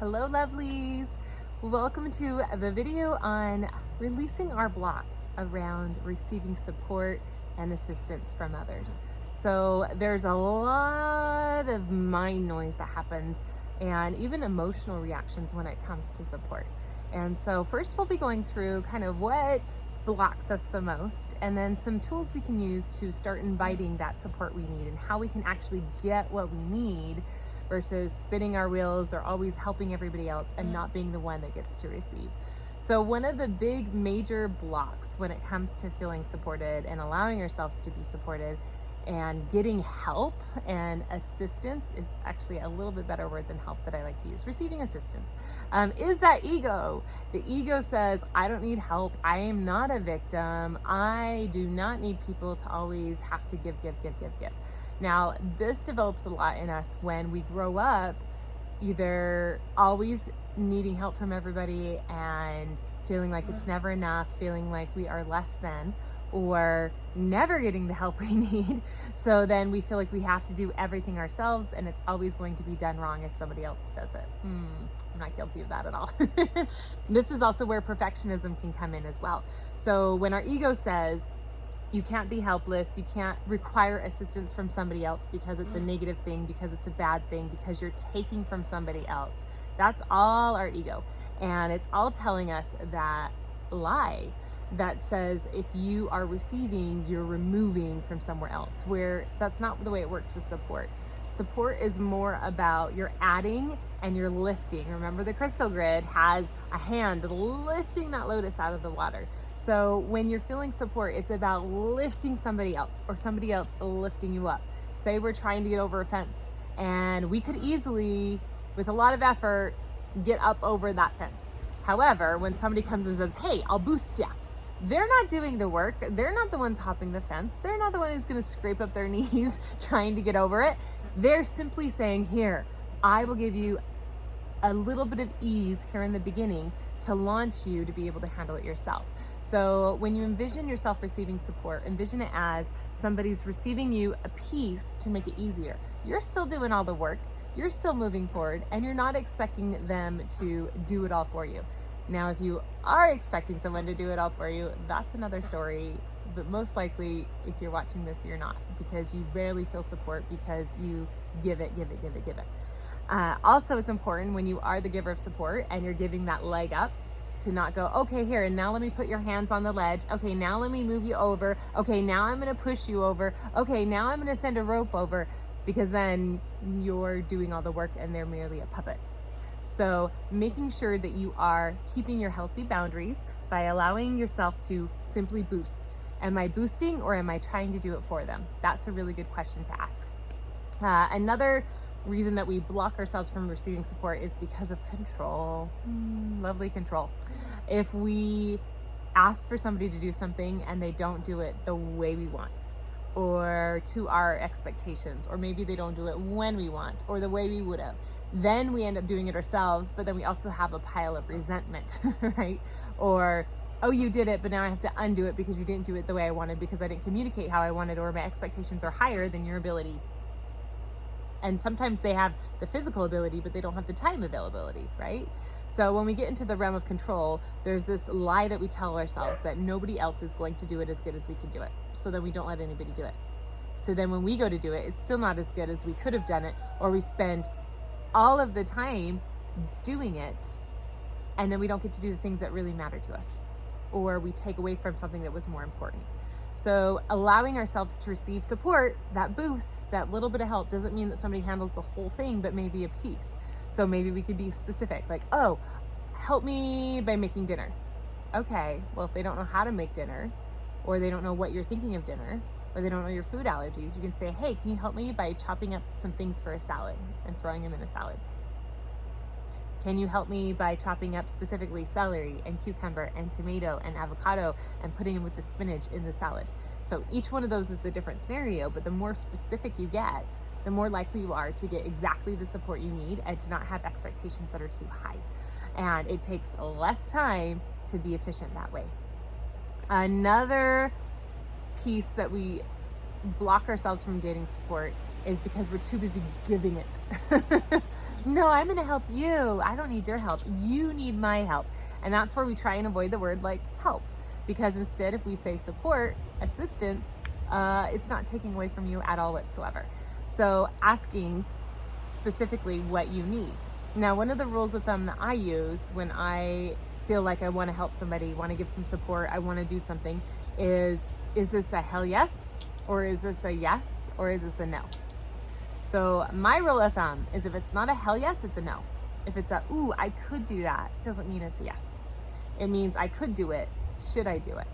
Hello lovelies! Welcome to the video on releasing our blocks around receiving support and assistance from others. So there's a lot of mind noise that happens and even emotional reactions when it comes to support. And so first we'll be going through kind of what blocks us the most, and then some tools we can use to start inviting that support we need and how we can actually get what we need versus spinning our wheels or always helping everybody else and not being the one that gets to receive. So one of the big major blocks when it comes to feeling supported and allowing ourselves to be supported and getting help and assistance is actually a little bit better word than help that I like to use. Receiving assistance is that ego. The ego says, I don't need help. I am not a victim. I do not need people to always have to give. Now, this develops a lot in us when we grow up, either always needing help from everybody and feeling like it's never enough, feeling like we are less than, or never getting the help we need. So then we feel like we have to do everything ourselves and it's always going to be done wrong if somebody else does it. I'm not guilty of that at all. This is also where perfectionism can come in as well. So when our ego says, you can't be helpless, you can't require assistance from somebody else because it's a negative thing, because it's a bad thing, because you're taking from somebody else. That's all our ego. And it's all telling us that lie that says if you are receiving, you're removing from somewhere else, where that's not the way it works with support. Support is more about you're adding and you're lifting. Remember, the crystal grid has a hand lifting that lotus out of the water. So when you're feeling support, it's about lifting somebody else or somebody else lifting you up. Say we're trying to get over a fence and we could easily, with a lot of effort, get up over that fence. However, when somebody comes and says, hey, I'll boost ya, they're not doing the work. They're not the ones hopping the fence. They're not the one who's going to scrape up their knees trying to get over it. They're simply saying, here, I will give you a little bit of ease here in the beginning to launch you to be able to handle it yourself. So when you envision yourself receiving support, envision it as somebody's receiving you a piece to make it easier. You're still doing all the work. You're still moving forward, and you're not expecting them to do it all for you. Now, if you are expecting someone to do it all for you, that's another story. But most likely, if you're watching this, you're not, because you rarely feel support because you give it. Also, it's important when you are the giver of support and you're giving that leg up to not go, okay, here, and now let me put your hands on the ledge. Okay, now let me move you over. Okay, now I'm going to push you over. Okay, now I'm going to send a rope over, because then you're doing all the work and they're merely a puppet. So making sure that you are keeping your healthy boundaries by allowing yourself to simply boost. Am I boosting or am I trying to do it for them? That's a really good question to ask. Another reason that we block ourselves from receiving support is because of control. Lovely control. If we ask for somebody to do something and they don't do it the way we want, or to our expectations, or maybe they don't do it when we want or the way we would have, then we end up doing it ourselves, but then we also have a pile of resentment, right? Or, oh, you did it, but now I have to undo it because you didn't do it the way I wanted, because I didn't communicate how I wanted, or my expectations are higher than your ability. And sometimes they have the physical ability, but they don't have the time availability, right? So when we get into the realm of control, there's this lie that we tell ourselves that nobody else is going to do it as good as we can do it. So then we don't let anybody do it. So then when we go to do it, it's still not as good as we could have done it, or we spend all of the time doing it, and then we don't get to do the things that really matter to us, or we take away from something that was more important. So allowing ourselves to receive support, that boost, that little bit of help, doesn't mean that somebody handles the whole thing, but maybe a piece. So maybe we could be specific, like, oh, help me by making dinner. Okay, well, if they don't know how to make dinner, or they don't know what you're thinking of dinner, or they don't know your food allergies, you can say, hey, can you help me by chopping up some things for a salad and throwing them in a salad? Can you help me by chopping up specifically celery and cucumber and tomato and avocado and putting them with the spinach in the salad? So each one of those is a different scenario, but the more specific you get, the more likely you are to get exactly the support you need and to not have expectations that are too high. And it takes less time to be efficient that way. Another piece that we block ourselves from getting support is because we're too busy giving it. No, I'm going to help you. I don't need your help. You need my help. And that's where we try and avoid the word like help. Because instead, if we say support, assistance, it's not taking away from you at all whatsoever. So asking specifically what you need. Now, one of the rules of thumb that I use when I feel like I want to help somebody, want to give some support, I want to do something, is this a hell yes? Or is this a yes? Or is this a no? So my rule of thumb is if it's not a hell yes, it's a no. If it's a, ooh, I could do that, doesn't mean it's a yes. It means I could do it. Should I do it?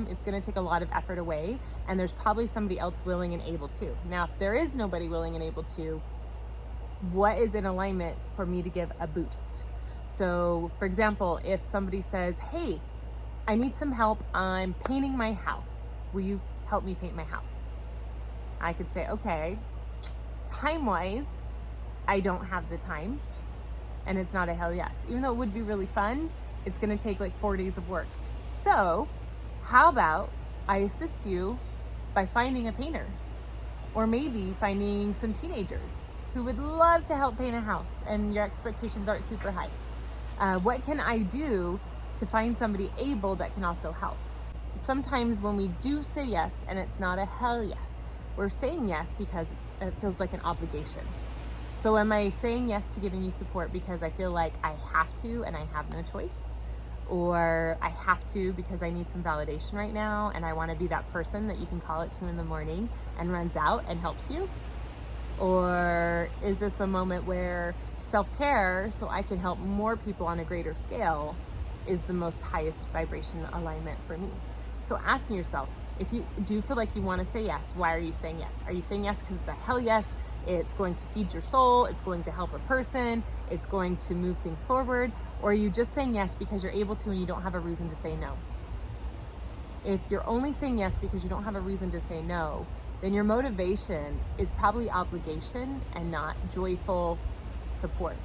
It's going to take a lot of effort away, and there's probably somebody else willing and able to. Now, if there is nobody willing and able to, what is in alignment for me to give a boost? So, for example, if somebody says, hey, I need some help, I'm painting my house. Will you help me paint my house? I could say, okay, time-wise, I don't have the time, and it's not a hell yes. Even though it would be really fun, it's going to take like 4 days of work. So how about I assist you by finding a painter, or maybe finding some teenagers who would love to help paint a house and your expectations aren't super high. What can I do to find somebody able that can also help? Sometimes when we do say yes and it's not a hell yes, we're saying yes because it feels like an obligation. So am I saying yes to giving you support because I feel like I have to and I have no choice? Or I have to because I need some validation right now and I want to be that person that you can call at 2 a.m. and runs out and helps you? Or is this a moment where self-care, so I can help more people on a greater scale, is the most highest vibration alignment for me? So asking yourself, if you do feel like you want to say yes, why are you saying yes? Are you saying yes because it's a hell yes? It's going to feed your soul, it's going to help a person, it's going to move things forward? Or are you just saying yes because you're able to and you don't have a reason to say no? If you're only saying yes because you don't have a reason to say no, then your motivation is probably obligation and not joyful support.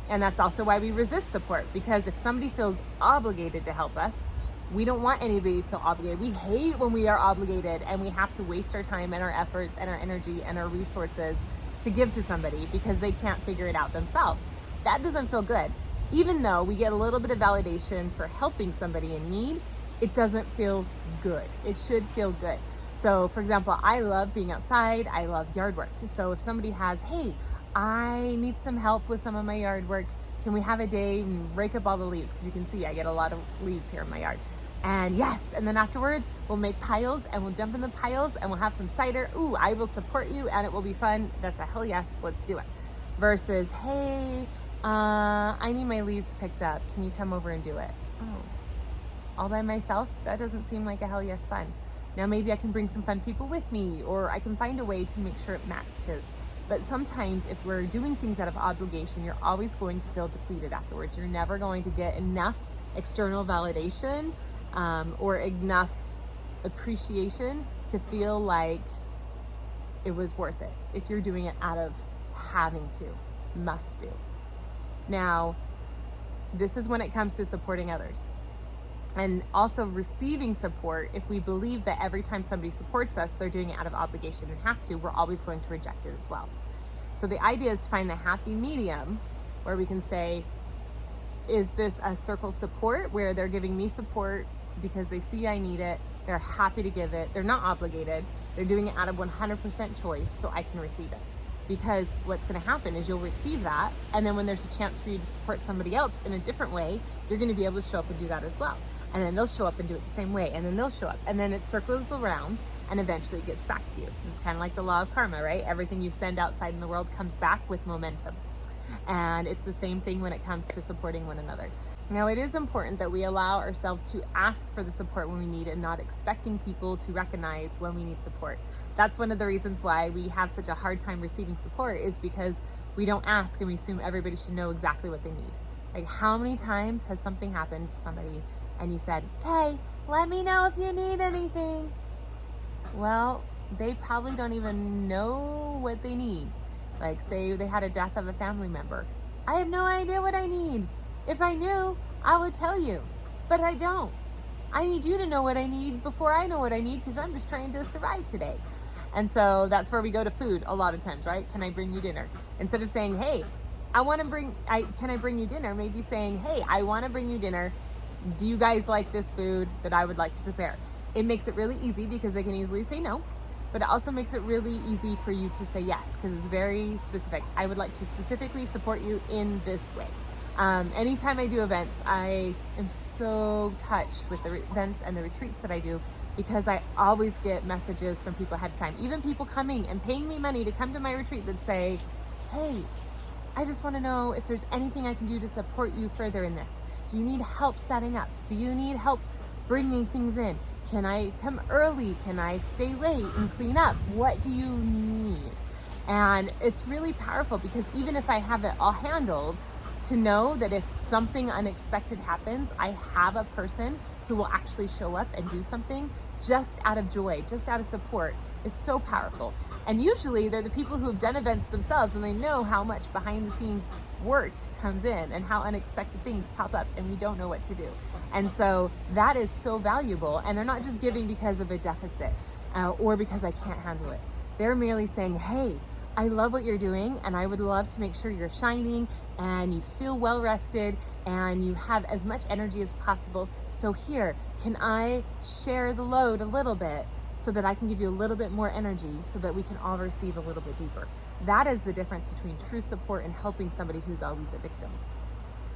And that's also why we resist support, because if somebody feels obligated to help us, we don't want anybody to feel obligated. We hate when we are obligated and we have to waste our time and our efforts and our energy and our resources to give to somebody because they can't figure it out themselves. That doesn't feel good. Even though we get a little bit of validation for helping somebody in need, it doesn't feel good. It should feel good. So for example, I love being outside. I love yard work. So if somebody has, hey, I need some help with some of my yard work, can we have a day and rake up all the leaves? Because you can see I get a lot of leaves here in my yard. And yes, and then afterwards we'll make piles and we'll jump in the piles and we'll have some cider. Ooh, I will support you and it will be fun. That's a hell yes, let's do it. Versus, hey, I need my leaves picked up. Can you come over and do it? Oh, all by myself? That doesn't seem like a hell yes fun. Now maybe I can bring some fun people with me, or I can find a way to make sure it matches. But sometimes if we're doing things out of obligation, you're always going to feel depleted afterwards. You're never going to get enough external validation or enough appreciation to feel like it was worth it if you're doing it out of having to, must do. Now, this is when it comes to supporting others. And also receiving support, if we believe that every time somebody supports us, they're doing it out of obligation and have to, we're always going to reject it as well. So the idea is to find the happy medium where we can say, is this a circle support where they're giving me support because they see I need it, they're happy to give it, they're not obligated, they're doing it out of 100% choice so I can receive it. Because what's going to happen is you'll receive that, and then when there's a chance for you to support somebody else in a different way, you're going to be able to show up and do that as well. And then they'll show up and do it the same way, and then they'll show up, and then it circles around, and eventually it gets back to you. It's kind of like the law of karma, right? Everything you send outside in the world comes back with momentum. And it's the same thing when it comes to supporting one another. Now, it is important that we allow ourselves to ask for the support when we need it, and not expecting people to recognize when we need support. That's one of the reasons why we have such a hard time receiving support, is because we don't ask and we assume everybody should know exactly what they need. Like, how many times has something happened to somebody and you said, hey, let me know if you need anything? Well, they probably don't even know what they need. Like, say they had a death of a family member. I have no idea what I need. If I knew, I would tell you, but I don't. I need you to know what I need before I know what I need, because I'm just trying to survive today. And so that's where we go to food a lot of times, right? Can I bring you dinner? Instead of saying, hey, can I bring you dinner? Maybe saying, hey, I want to bring you dinner. Do you guys like this food that I would like to prepare? It makes it really easy because they can easily say no, but it also makes it really easy for you to say yes because it's very specific. I would like to specifically support you in this way. Anytime I do events, I am so touched with the events and the retreats that I do because I always get messages from people ahead of time, even people coming and paying me money to come to my retreat that say, hey, I just want to know if there's anything I can do to support you further in this. Do you need help setting up? Do you need help bringing things in? Can I come early? Can I stay late and clean up? What do you need? And it's really powerful because even if I have it all handled, to know that if something unexpected happens, I have a person who will actually show up and do something just out of joy, just out of support, is so powerful. And usually they're the people who have done events themselves and they know how much behind the scenes work comes in and how unexpected things pop up and we don't know what to do. And so that is so valuable. And they're not just giving because of a deficit or because I can't handle it. They're merely saying, hey, I love what you're doing and I would love to make sure you're shining and you feel well rested and you have as much energy as possible. So here, can I share the load a little bit so that I can give you a little bit more energy so that we can all receive a little bit deeper? That is the difference between true support and helping somebody who's always a victim.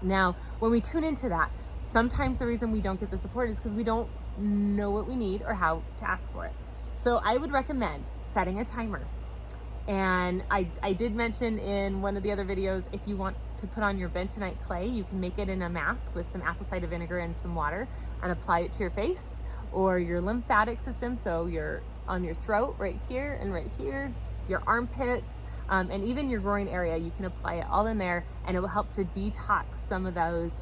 Now, when we tune into that, sometimes the reason we don't get the support is because we don't know what we need or how to ask for it. So I would recommend setting a timer. And I did mention in one of the other videos, if you want to put on your bentonite clay, you can make it in a mask with some apple cider vinegar and some water and apply it to your face or your lymphatic system. So you're on your throat right here and right here, your armpits, and even your groin area. You can apply it all in there and it will help to detox some of those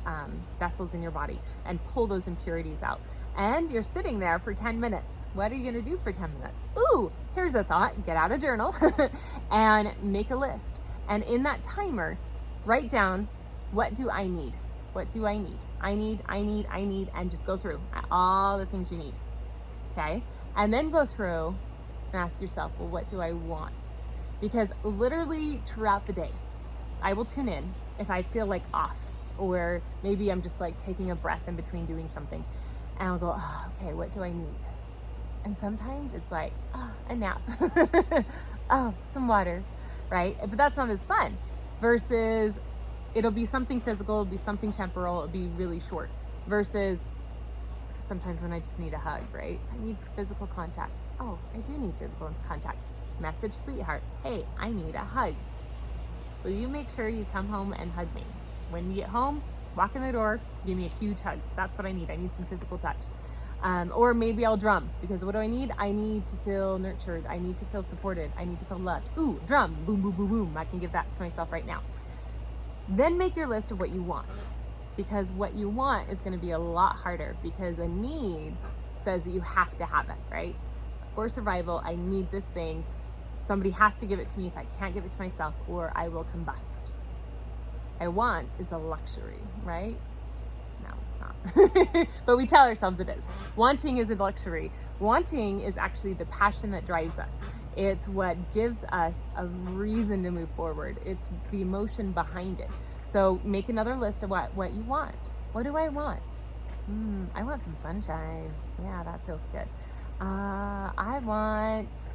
vessels in your body and pull those impurities out. And you're sitting there for 10 minutes. What are you gonna do for 10 minutes? Ooh, here's a thought. Get out a journal and make a list. And in that timer, write down, what do I need? What do I need? I need, and just go through all the things you need, okay? And then go through and ask yourself, well, what do I want? Because literally throughout the day, I will tune in if I feel like off, or maybe I'm just like taking a breath in between doing something. And I'll go, oh, okay, what do I need? And sometimes it's like, oh, a nap. Oh, some water, right? But that's not as fun versus it'll be something physical, it'll be something temporal, it'll be really short versus sometimes when I just need a hug, right? I need physical contact. Oh, I do need physical contact. Message sweetheart, hey, I need a hug. Will you make sure you come home and hug me? When you get home, walk in the door, give me a huge hug. That's what I need. I need some physical touch. Or maybe I'll drum because what do I need? I need to feel nurtured. I need to feel supported. I need to feel loved. Ooh, drum, boom, boom, boom, boom. I can give that to myself right now. Then make your list of what you want, because what you want is going to be a lot harder because a need says that you have to have it, right? For survival, I need this thing. Somebody has to give it to me if I can't give it to myself, or I will combust. I want is a luxury, right? No, it's not. But we tell ourselves it is. Wanting is a luxury. Wanting is actually the passion that drives us. It's what gives us a reason to move forward. It's the emotion behind it. So make another list of what you want. What do I want? I want some sunshine. Yeah, that feels good. I want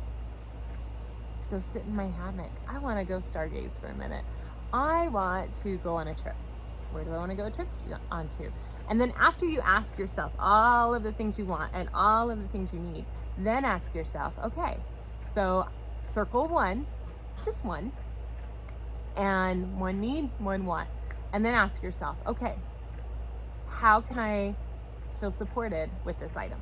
to go sit in my hammock. I want to go stargaze for a minute. I want to go on a trip. Where do I want to go a trip onto? And then after you ask yourself all of the things you want and all of the things you need, then ask yourself, okay, so circle one, just one, and one need, one want. And then ask yourself, okay, how can I feel supported with this item?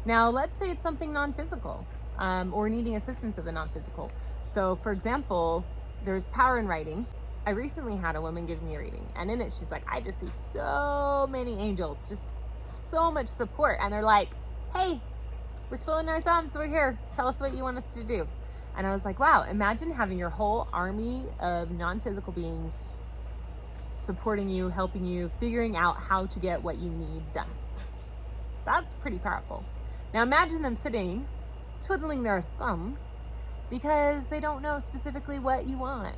Now, let's say it's something non-physical, or needing assistance of the non-physical. So for example, there's power in writing. I recently had a woman give me a reading, and in it she's like, I just see so many angels, just so much support. And they're like, hey, we're twiddling our thumbs, we're here. Tell us what you want us to do. And I was like, wow, imagine having your whole army of non-physical beings supporting you, helping you, figuring out how to get what you need done. That's pretty powerful. Now imagine them sitting, twiddling their thumbs because they don't know specifically what you want.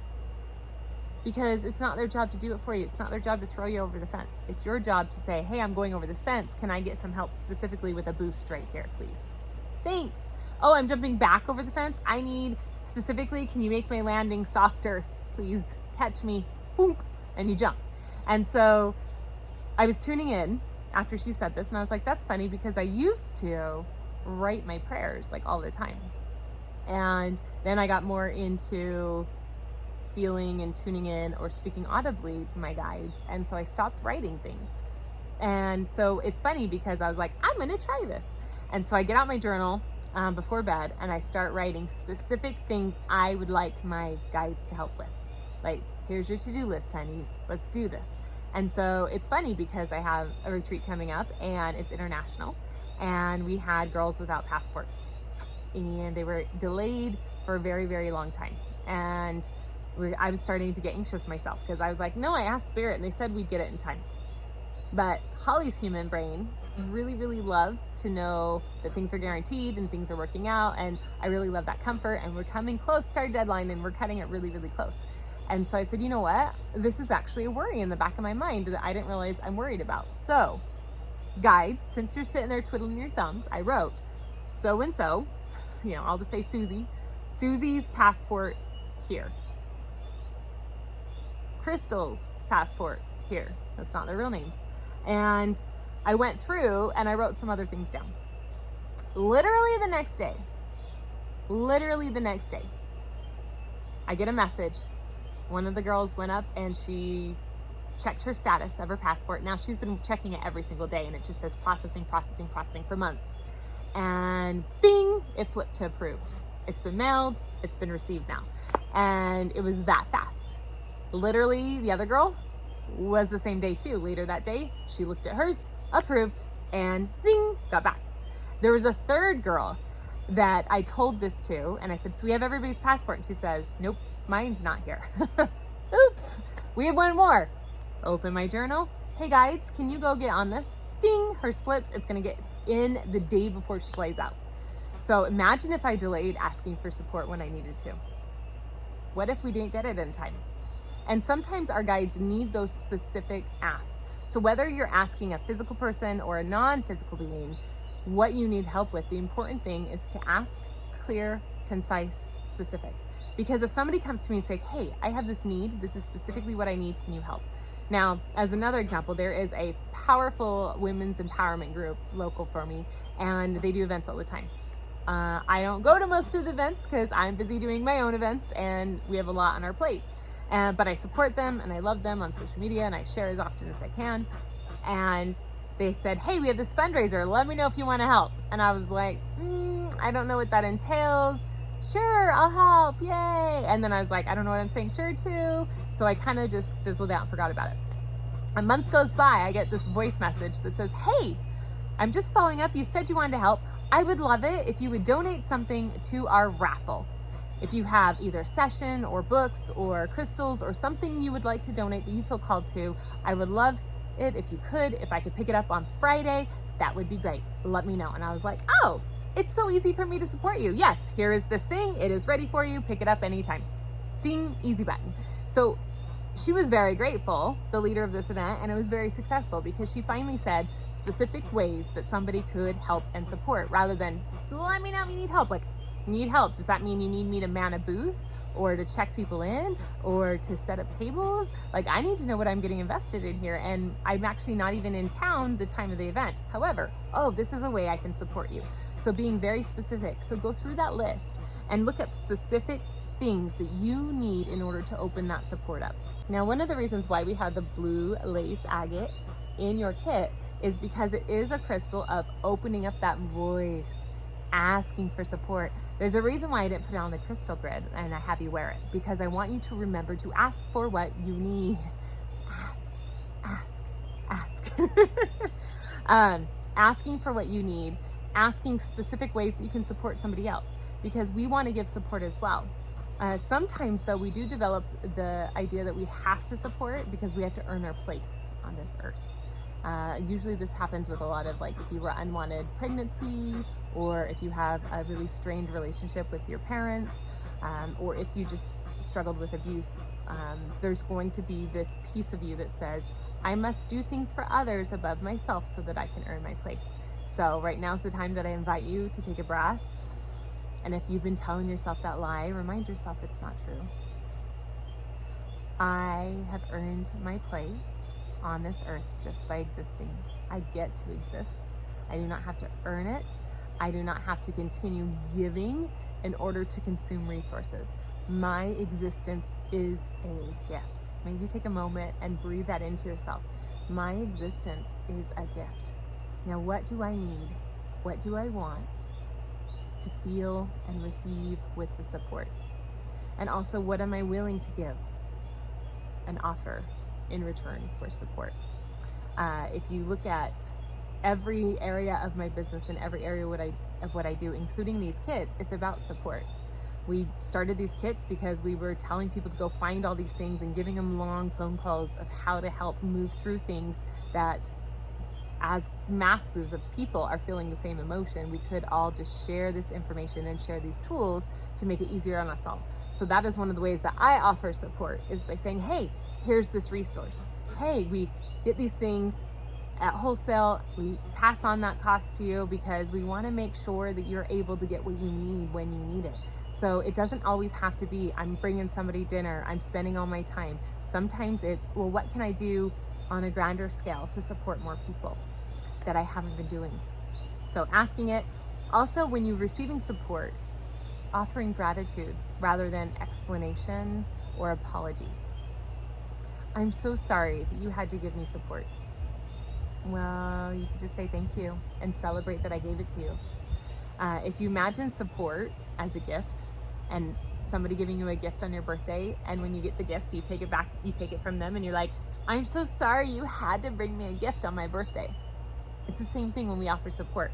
because it's not their job to do it for you. It's not their job to throw you over the fence. It's your job to say, hey, I'm going over this fence. Can I get some help specifically with a boost right here, please? Thanks. Oh, I'm jumping back over the fence. I need specifically, can you make my landing softer? Please catch me. Boom. And you jump. And so I was tuning in after she said this, and I was like, that's funny, because I used to write my prayers like all the time. And then I got more into feeling and tuning in or speaking audibly to my guides. And so I stopped writing things. And so it's funny because I was like, I'm going to try this. And so I get out my journal before bed and I start writing specific things I would like my guides to help with. Like, here's your to-do list, honeys. Let's do this. And so it's funny because I have a retreat coming up and it's international. And we had girls without passports. And they were delayed for a very, very long time. And I was starting to get anxious myself because I was like, no, I asked Spirit and they said we'd get it in time. But Holly's human brain really, really loves to know that things are guaranteed and things are working out. And I really love that comfort. And we're coming close to our deadline and we're cutting it really, really close. And so I said, you know what? This is actually a worry in the back of my mind that I didn't realize I'm worried about. So, guides, since you're sitting there twiddling your thumbs, I wrote so-and-so, I'll just say Susie's passport here. Crystal's passport here. That's not their real names. And I went through and I wrote some other things down. Literally the next day, I get a message. One of the girls went up and she checked her status of her passport. Now she's been checking it every single day and it just says processing for months. And bing, it flipped to approved. It's been mailed, it's been received now. And it was that fast. Literally, the other girl was the same day too. Later that day, she looked at hers, approved, and zing, got back. There was a third girl that I told this to, and I said, so we have everybody's passport. And she says, nope, mine's not here. Oops, we have one more. Open my journal. Hey guides, can you go get on this? Ding, hers flips. It's gonna get in the day before she flies out. So imagine if I delayed asking for support when I needed to. What if we didn't get it in time? And sometimes our guides need those specific asks. So whether you're asking a physical person or a non-physical being what you need help with, the important thing is to ask clear, concise, specific. Because if somebody comes to me and say, hey, I have this need, this is specifically what I need, can you help? Now, as another example, there is a powerful women's empowerment group local for me, and they do events all the time. I don't go to most of the events because I'm busy doing my own events and we have a lot on our plates. But I support them and I love them on social media and I share as often as I can. And they said, hey, we have this fundraiser. Let me know if you want to help. And I was like, I don't know what that entails. Sure, I'll help. Yay. And then I was like, I don't know what I'm saying sure to. So I kind of just fizzled out and forgot about it. A month goes by. I get this voice message that says, hey, I'm just following up. You said you wanted to help. I would love it if you would donate something to our raffle. If you have either a session or books or crystals or something you would like to donate that you feel called to, I would love it if you could. If I could pick it up on Friday, that would be great. Let me know. And I was like, oh, it's so easy for me to support you. Yes, here is this thing. It is ready for you. Pick it up anytime. Ding, easy button. So she was very grateful, the leader of this event, and it was very successful because she finally said specific ways that somebody could help and support rather than, let me know if you need help. Like, need help. Does that mean you need me to man a booth or to check people in or to set up tables? Like, I need to know what I'm getting invested in here. And I'm actually not even in town the time of the event. However, oh, this is a way I can support you. So being very specific. So go through that list and look up specific things that you need in order to open that support up. Now, one of the reasons why we have the blue lace agate in your kit is because it is a crystal of opening up that voice, asking for support. There's a reason why I didn't put it on the crystal grid and I have you wear it, because I want you to remember to ask for what you need. Ask. Asking for what you need, asking specific ways that you can support somebody else, because we want to give support as well. Sometimes though, we do develop the idea that we have to support because we have to earn our place on this earth. Usually this happens with a lot of, like, if you were unwanted pregnancy, or if you have a really strained relationship with your parents, or if you just struggled with abuse, there's going to be this piece of you that says, I must do things for others above myself so that I can earn my place. So right now's the time that I invite you to take a breath. And if you've been telling yourself that lie, remind yourself it's not true. I have earned my place on this earth just by existing. I get to exist. I do not have to earn it. I do not have to continue giving in order to consume resources. My existence is a gift. Maybe take a moment and breathe that into yourself. My existence is a gift. Now, what do I need? What do I want to feel and receive with the support? And also, what am I willing to give and offer in return for support? If you look at every area of my business and every area of what I do, including these kits, it's about support. We started these kits because we were telling people to go find all these things and giving them long phone calls of how to help move through things that, as masses of people are feeling the same emotion, we could all just share this information and share these tools to make it easier on us all. So that is one of the ways that I offer support, is by saying, hey, here's this resource. Hey, we get these things at wholesale. We pass on that cost to you because we want to make sure that you're able to get what you need when you need it. So it doesn't always have to be, I'm bringing somebody dinner, I'm spending all my time. Sometimes it's, well, what can I do on a grander scale to support more people that I haven't been doing? So asking it. Also, when you're receiving support, offering gratitude rather than explanation or apologies. I'm so sorry that you had to give me support. Well, you could just say thank you and celebrate that I gave it to you. If you imagine support as a gift and somebody giving you a gift on your birthday, and when you get the gift, you take it back, you take it from them and you're like, I'm so sorry you had to bring me a gift on my birthday. It's the same thing when we offer support.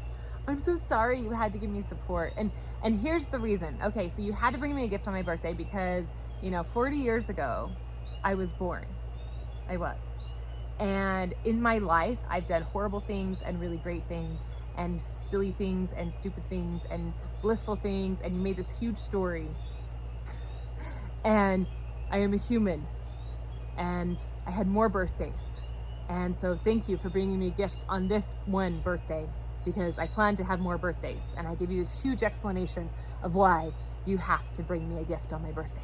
I'm so sorry you had to give me support. And here's the reason. Okay, so you had to bring me a gift on my birthday because, 40 years ago, I was born. I was. And in my life, I've done horrible things and really great things and silly things and stupid things and blissful things. And you made this huge story. And I am a human. And I had more birthdays. And so thank you for bringing me a gift on this one birthday, because I plan to have more birthdays. And I give you this huge explanation of why you have to bring me a gift on my birthday.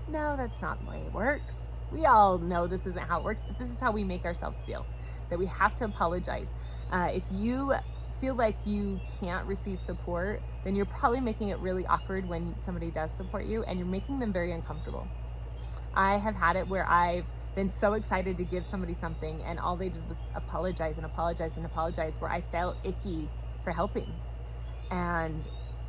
No, that's not the way it works. We all know this isn't how it works, but this is how we make ourselves feel, that we have to apologize. If you feel like you can't receive support, then you're probably making it really awkward when somebody does support you, and you're making them very uncomfortable. I have had it where I've been so excited to give somebody something and all they did was apologize and apologize and apologize, where I felt icky for helping. And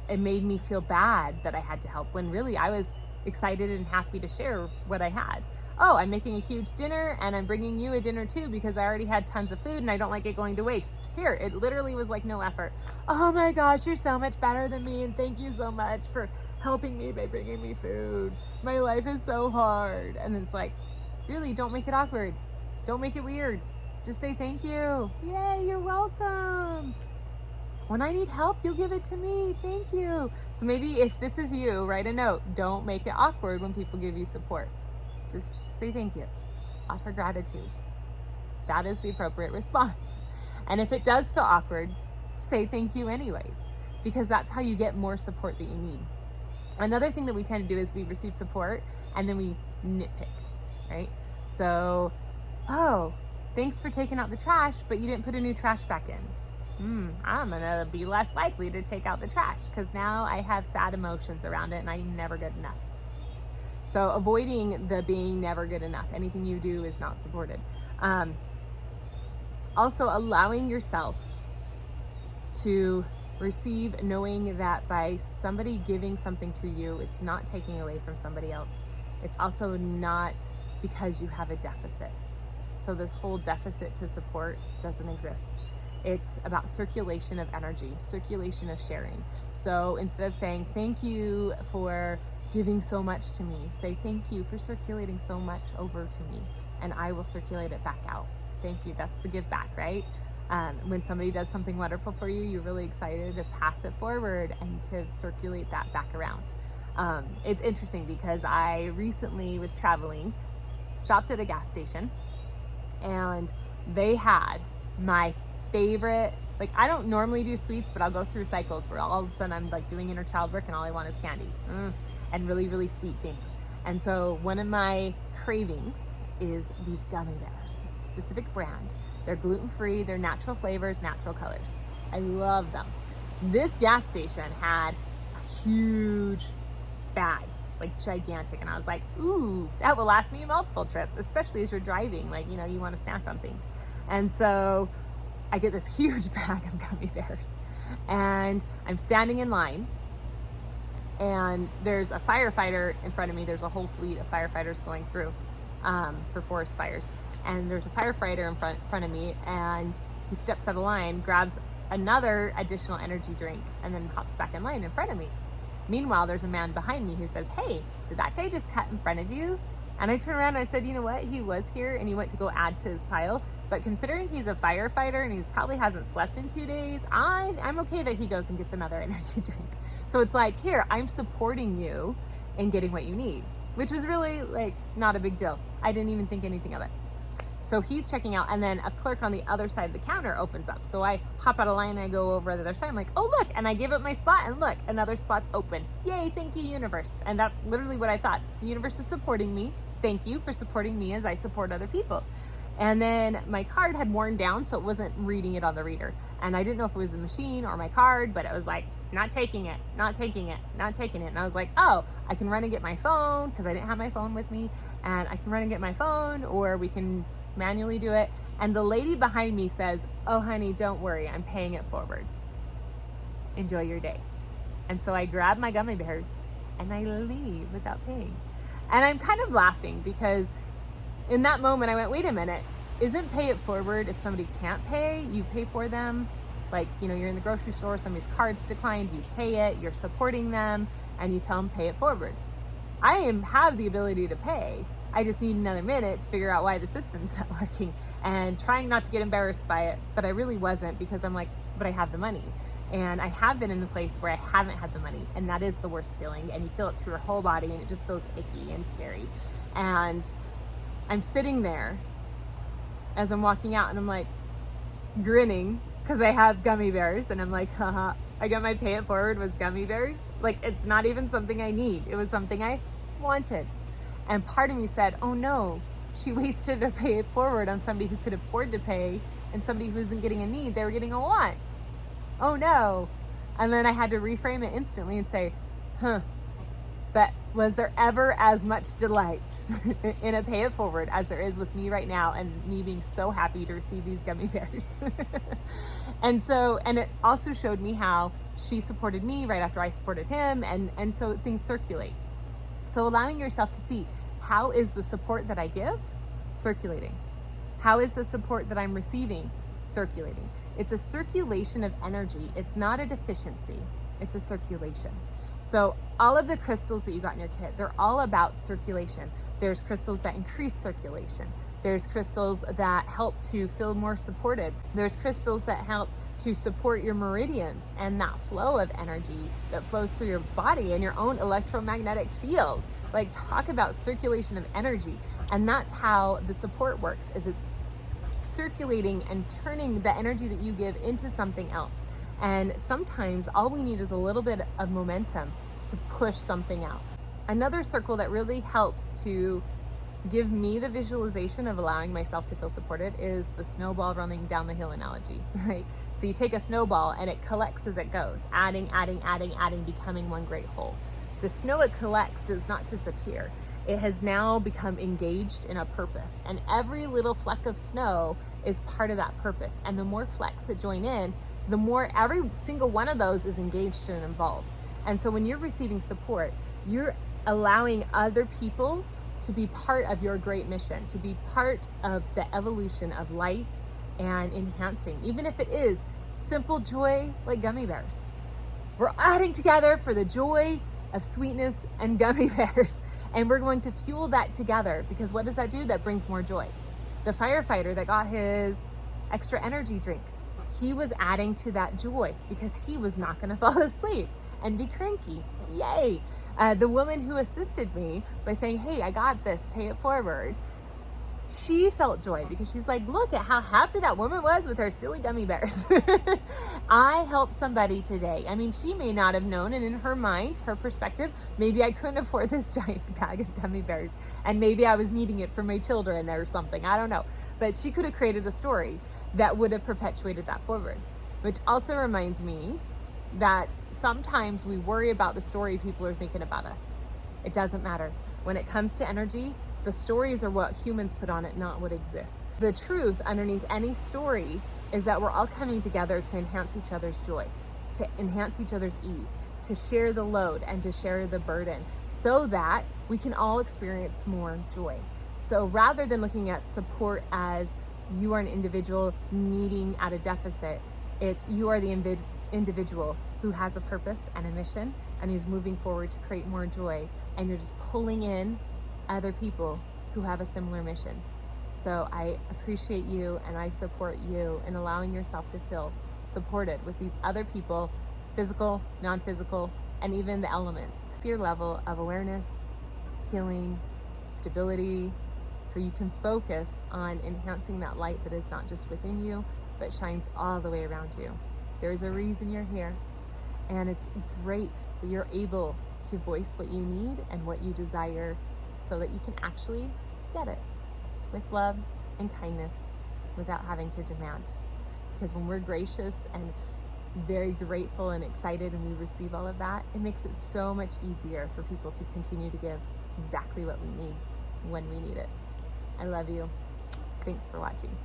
it made me feel bad that I had to help, when really I was excited and happy to share what I had. Oh, I'm making a huge dinner and I'm bringing you a dinner too because I already had tons of food and I don't like it going to waste. Here, it literally was like no effort. Oh my gosh, you're so much better than me and thank you so much for helping me by bringing me food. My life is so hard. And it's like, really, don't make it awkward. Don't make it weird. Just say thank you. Yay, you're welcome. When I need help, you'll give it to me. Thank you. So maybe if this is you, write a note. Don't make it awkward when people give you support. Just say thank you. Offer gratitude. That is the appropriate response. And if it does feel awkward, say thank you anyways, because that's how you get more support that you need. Another thing that we tend to do is we receive support and then we nitpick, right? So, oh, thanks for taking out the trash, but you didn't put a new trash back in. I'm gonna be less likely to take out the trash because now I have sad emotions around it and I'm never good enough. So avoiding the being never good enough. Anything you do is not supported. Also allowing yourself to receive, knowing that by somebody giving something to you, it's not taking away from somebody else. It's also not because you have a deficit. So this whole deficit to support doesn't exist. It's about circulation of energy, circulation of sharing. So instead of saying, thank you for giving so much to me, say, thank you for circulating so much over to me, and I will circulate it back out. Thank you. That's the give back, right? When somebody does something wonderful for you, you're really excited to pass it forward and to circulate that back around. It's interesting because I recently was traveling, stopped at a gas station, and they had my favorite, like, I don't normally do sweets, but I'll go through cycles where all of a sudden I'm like doing inner child work and all I want is candy and really, really sweet things. And so one of my cravings is these gummy bears, specific brand. They're gluten-free, they're natural flavors, natural colors. I love them. This gas station had a huge bag, like gigantic, and I was like, ooh, that will last me multiple trips, especially as you're driving, like, you know, you want to snack on things. And so I get this huge bag of gummy bears, and I'm standing in line, and there's a firefighter in front of me. There's a whole fleet of firefighters going through for forest fires, and there's a firefighter in front of me, and he steps out of line, grabs another additional energy drink, and then hops back in line in front of me. Meanwhile, there's a man behind me who says, hey, did that guy just cut in front of you? And I turned around and I said, you know what? He was here and he went to go add to his pile. But considering he's a firefighter and he probably hasn't slept in 2 days, I'm okay that he goes and gets another energy drink. So it's like, here, I'm supporting you in getting what you need, which was really like not a big deal. I didn't even think anything of it. So he's checking out, and then a clerk on the other side of the counter opens up. So I hop out of line and I go over to the other side. I'm like, oh, look, and I give up my spot, and look, another spot's open. Yay, thank you, universe. And that's literally what I thought. The universe is supporting me. Thank you for supporting me as I support other people. And then my card had worn down, so it wasn't reading it on the reader. And I didn't know if it was the machine or my card, but it was like, not taking it, not taking it, not taking it. And I was like, oh, I can run and get my phone, because I didn't have my phone with me. And I can run and get my phone, or we can manually do it. And the lady behind me says, oh honey, don't worry, I'm paying it forward. Enjoy your day. And so I grab my gummy bears and I leave without paying. And I'm kind of laughing because in that moment I went, wait a minute, isn't pay it forward if somebody can't pay, you pay for them? Like, you know, you're in the grocery store, somebody's card's declined, you pay it, you're supporting them, and you tell them pay it forward. I have the ability to pay. I just need another minute to figure out why the system's not working, and trying not to get embarrassed by it, but I really wasn't, because I'm like, but I have the money. And I have been in the place where I haven't had the money, and that is the worst feeling, and you feel it through your whole body, and it just feels icky and scary. And I'm sitting there as I'm walking out, and I'm like grinning because I have gummy bears, and I'm like, haha, I got my pay it forward with gummy bears. Like, it's not even something I need, it was something I wanted. And part of me said, oh no, she wasted her pay it forward on somebody who could afford to pay, and somebody who isn't getting a need, they were getting a want. Oh no. And then I had to reframe it instantly and say, but was there ever as much delight in a pay it forward as there is with me right now, and me being so happy to receive these gummy bears? And it also showed me how she supported me right after I supported him, and so things circulate. So allowing yourself to see, how is the support that I give circulating? How is the support that I'm receiving circulating? It's a circulation of energy. It's not a deficiency. It's a circulation. So all of the crystals that you got in your kit, they're all about circulation. There's crystals that increase circulation. There's crystals that help to feel more supported. There's crystals that help to support your meridians and that flow of energy that flows through your body and your own electromagnetic field. Like, talk about circulation of energy. And that's how the support works, is it's circulating and turning the energy that you give into something else. And sometimes all we need is a little bit of momentum to push something out. Another circle that really helps to give me the visualization of allowing myself to feel supported is the snowball running down the hill analogy, right? So you take a snowball and it collects as it goes, adding, becoming one great whole. The snow it collects does not disappear. It has now become engaged in a purpose, and every little fleck of snow is part of that purpose. And the more flecks that join in, the more every single one of those is engaged and involved. And so when you're receiving support, you're allowing other people to be part of your great mission, to be part of the evolution of light and enhancing, even if it is simple joy like gummy bears. We're adding together for the joy of sweetness and gummy bears, and we're going to fuel that together, because what does that do? That brings more joy. The firefighter that got his extra energy drink, he was adding to that joy because he was not going to fall asleep. and be cranky. Yay! The woman who assisted me by saying, hey, I got this, pay it forward, she felt joy because she's like, look at how happy that woman was with her silly gummy bears. I helped somebody today. I mean, she may not have known, and in her mind, her perspective, maybe I couldn't afford this giant bag of gummy bears, and maybe I was needing it for my children or something. I don't know. But she could have created a story that would have perpetuated that forward, which also reminds me that sometimes we worry about the story people are thinking about us. It doesn't matter. When it comes to energy, the stories are what humans put on it, not what exists. The truth underneath any story is that we're all coming together to enhance each other's joy, to enhance each other's ease, to share the load and to share the burden so that we can all experience more joy. So rather than looking at support as you are an individual needing at a deficit, it's you are the individual who has a purpose and a mission and is moving forward to create more joy, and you're just pulling in other people who have a similar mission. So I appreciate you and I support you in allowing yourself to feel supported with these other people, physical, non-physical, and even the elements. Your level of awareness, healing, stability, so you can focus on enhancing that light that is not just within you, but shines all the way around you. There's a reason you're here, and it's great that you're able to voice what you need and what you desire so that you can actually get it with love and kindness without having to demand. Because when we're gracious and very grateful and excited and we receive all of that, it makes it so much easier for people to continue to give exactly what we need when we need it. I love you. Thanks for watching.